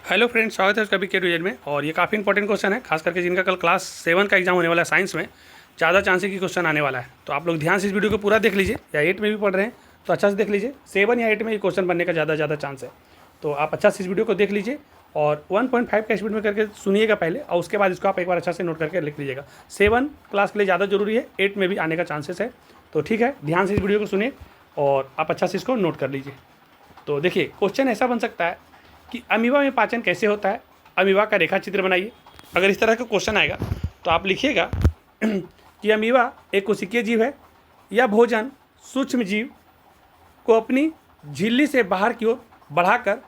Hello friends, स्वागत है कभी के रिजल्ट में। और ये काफ़ी इंपॉर्टेंट क्वेश्चन है, खास करके जिनका कल क्लास 7 का एग्जाम होने वाला है साइंस में। ज़्यादा चांस है कि क्वेश्चन आने वाला है, तो आप लोग ध्यान से इस वीडियो को पूरा देख लीजिए। या 8 में भी पढ़ रहे हैं तो अच्छा से देख लीजिए। 7 या 8 में ये क्वेश्चन बनने का ज़्यादा चांस है, तो आप अच्छा से इस वीडियो को देख लीजिए और 1.5 का स्पीड में करके सुनिएगा पहले, और उसके बाद इसको आप एक बार अच्छा से नोट करके लिख लीजिएगा। 7 क्लास के लिए ज़्यादा जरूरी है, 8 में भी आने का चांसेस है। तो ठीक है, ध्यान से इस वीडियो को सुनिए और आप अच्छा से इसको नोट कर लीजिए। तो देखिए, क्वेश्चन ऐसा बन सकता है कि अमीबा में पाचन कैसे होता है, अमीबा का रेखा चित्र बनाइए। अगर इस तरह का क्वेश्चन आएगा तो आप लिखिएगा कि अमीबा एक कोशिकीय जीव है। यह भोजन सूक्ष्म जीव को अपनी झिल्ली से बाहर की ओर बढ़ाकर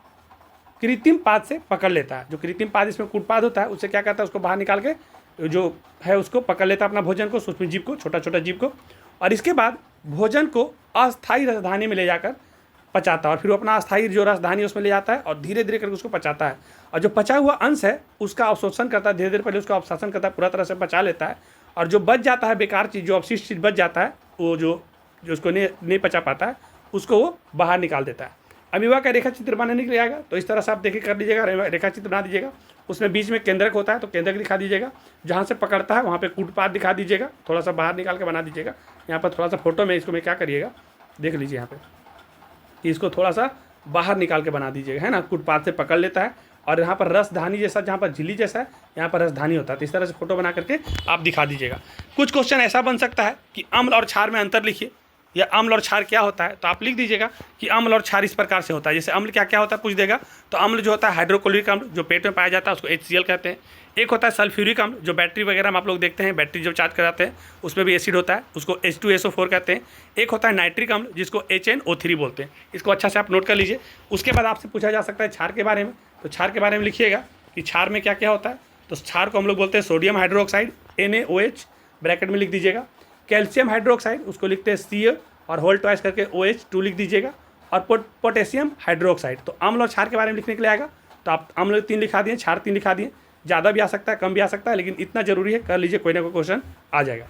कृत्रिम पाद से पकड़ लेता है। जो कृत्रिम पाद इसमें कूटपाद होता है, उससे क्या करता है, उसको बाहर निकाल के जो है उसको पकड़ लेता है, अपना भोजन को, सूक्ष्म जीव को, छोटा जीव को। और इसके बाद भोजन को अस्थायी राजधानी में ले जाकर पचाता है, और फिर वो अपना अस्थायी जो राजधानी उसमें ले जाता है और धीरे धीरे करके उसको पचाता है। और जो पचा हुआ अंश है उसका अवशोषण करता है, धीरे धीरे पहले उसका अवशोषण करता है, पूरा तरह से पचा लेता है। और जो बच जाता है बेकार चीज़, जो अवशिष्ट चीज़ बच जाता है, वो जो उसको नहीं पचा पाता है, उसको वो बाहर निकाल देता है। अमीबा का रेखा चित्र बनाने के लिए आएगा तो इस तरह से आप देखिए कर लीजिएगा, रेखा चित्र बना दीजिएगा। उसमें बीच में केंद्रक होता है तो केंद्रक दिखा दीजिएगा, जहाँ से पकड़ता है वहाँ पे कूटपाद दिखा दीजिएगा, थोड़ा सा बाहर निकाल के बना दीजिएगा। यहाँ पर थोड़ा सा फोटो में इसको मैं क्या करिएगा, देख लीजिए यहाँ पे, इसको थोड़ा सा बाहर निकाल के बना दीजिएगा, है ना। कूटपाद से पकड़ लेता है और यहाँ पर रसधानी जैसा, जहाँ पर झिल्ली जैसा है, यहाँ पर रसधानी होता है। तो इस तरह से फोटो बना करके आप दिखा दीजिएगा। कुछ क्वेश्चन ऐसा बन सकता है कि अम्ल और क्षार में अंतर लिखिए, या अम्ल और क्षार क्या होता है। तो आप लिख दीजिएगा कि अम्ल और क्षार इस प्रकार से होता है। जैसे अम्ल क्या क्या होता है पूछ देगा, तो अम्ल जो होता है हाइड्रोक्लोरिक अम्ल, जो पेट में पाया जाता है, उसको HCl कहते हैं। एक होता है सल्फ्यूरिक अम्ल, जो बैटरी वगैरह में आप लोग देखते हैं, बैटरी जब चार्ज कराते हैं उसमें भी एसिड होता है, उसको H2SO4 कहते हैं। एक होता है नाइट्रिक अम्ल, जिसको HNO3 बोलते हैं। इसको अच्छा से आप नोट कर लीजिए। उसके बाद आपसे पूछा जा सकता है क्षार के बारे में, तो क्षार के बारे में लिखिएगा कि क्षार में क्या क्या होता है। तो क्षार को हम लोग बोलते हैं सोडियम हाइड्रोक्साइड, NaOH, ब्रैकेट में लिख दीजिएगा। कैल्शियम हाइड्रोक्साइड, उसको लिखते हैं Ca और होल ट्वाइस करके OH2 लिख दीजिएगा। और पोटेशियम हाइड्रोक्साइड। तो अम्ल और क्षार के बारे में लिखने के लिए आएगा तो आप अम्ल 3 लिखा दिए, क्षार 3 लिखा दिए। ज़्यादा भी आ सकता है, कम भी आ सकता है, लेकिन इतना जरूरी है, कर लीजिए, कोई ना कोई क्वेश्चन आ जाएगा।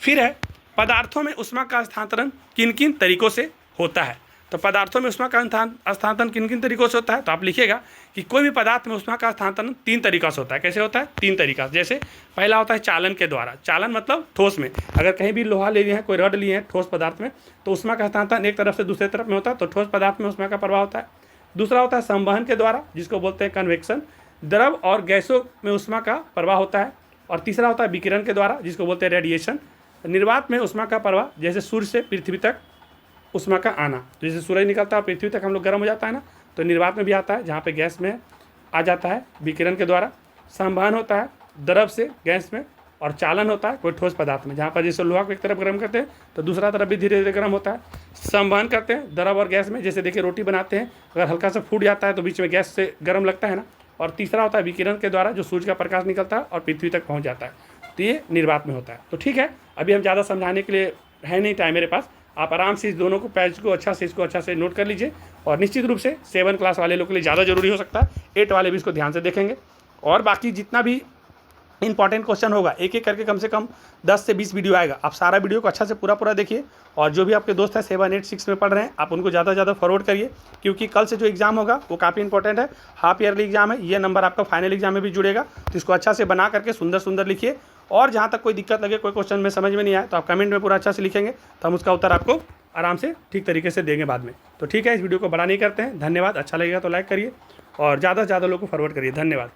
फिर है पदार्थों में ऊष्मा का स्थानांतरण किन किन तरीकों से होता है। तो पदार्थों में ऊष्मा का स्थानांतरण किन किन तरीकों से होता है, तो आप लिखिएगा कि कोई भी पदार्थ में ऊष्मा का स्थानांतरण 3 तरीका से होता है। कैसे होता है? 3 तरीका से। जैसे पहला होता है चालन के द्वारा। चालन मतलब ठोस में, अगर कहीं भी लोहा ले लिए हैं, कोई रड लिए हैं ठोस पदार्थ में, तो ऊष्मा का स्थानांतरण एक तरफ से दूसरे तरफ में होता है, तो ठोस पदार्थ में ऊष्मा का प्रवाह होता है। दूसरा होता है संवहन के द्वारा, जिसको बोलते हैं कन्वेक्शन, द्रव और गैसों में ऊष्मा का प्रवाह होता है। और तीसरा होता है विकिरण के द्वारा, जिसको बोलते हैं रेडिएशन। निर्वात में ऊष्मा का प्रवाह, जैसे सूर्य से पृथ्वी तक ऊष्मा का आना, तो जैसे सूरज निकलता है पृथ्वी तक हम लोग गर्म हो जाता है ना, तो निर्वात में भी आता है, जहाँ पे गैस में आ जाता है विकिरण के द्वारा। संवहन होता है द्रव से गैस में, और चालन होता है कोई ठोस पदार्थ में, जहाँ पर जैसे लोहा को एक तरफ गर्म करते हैं तो दूसरा तरफ भी धीरे धीरे गर्म होता है। संवहन करते हैं द्रव और गैस में, जैसे देखिए रोटी बनाते हैं, अगर हल्का सा फूट जाता है तो बीच में गैस से गर्म लगता है ना। और तीसरा होता है विकिरण के द्वारा, जो सूर्य का प्रकाश निकलता है और पृथ्वी तक पहुँच जाता है, तो ये निर्वात में होता है। तो ठीक है, अभी हम ज़्यादा समझाने के लिए है नहीं टाइम मेरे पास। आप आराम से इस दोनों को पैच को अच्छा से नोट कर लीजिए। और निश्चित रूप से 7 क्लास वाले लोग के लिए ज़्यादा जरूरी हो सकता है, 8 वाले भी इसको ध्यान से देखेंगे। और बाकी जितना भी इंपॉर्टेंट क्वेश्चन होगा, एक एक करके कम से कम 10 से 20 वीडियो आएगा। आप सारा वीडियो को अच्छा से पूरा देखिए। और जो भी आपके दोस्त है 7, 8, 6 में पढ़ रहे हैं, आप उनको ज़्यादा फॉरवर्ड करिए, क्योंकि कल से जो एग्जाम होगा वो काफ़ी इंपॉर्टेंट है। हाफ ईयरली एग्जाम है, ये नंबर आपका फाइनल एग्जाम में भी जुड़ेगा। तो इसको अच्छा से बना करके सुंदर लिखिए। और जहाँ तक कोई दिक्कत लगे, कोई क्वेश्चन में समझ में नहीं आए, तो आप कमेंट में पूरा अच्छा से लिखेंगे, तो हम उसका उत्तर आपको आराम से ठीक तरीके से देंगे बाद में। तो ठीक है, इस वीडियो को बड़ा नहीं करते हैं। धन्यवाद। अच्छा लगेगा तो लाइक करिए और ज़्यादा से ज़्यादा लोगों को फॉरवर्ड करिए। धन्यवाद।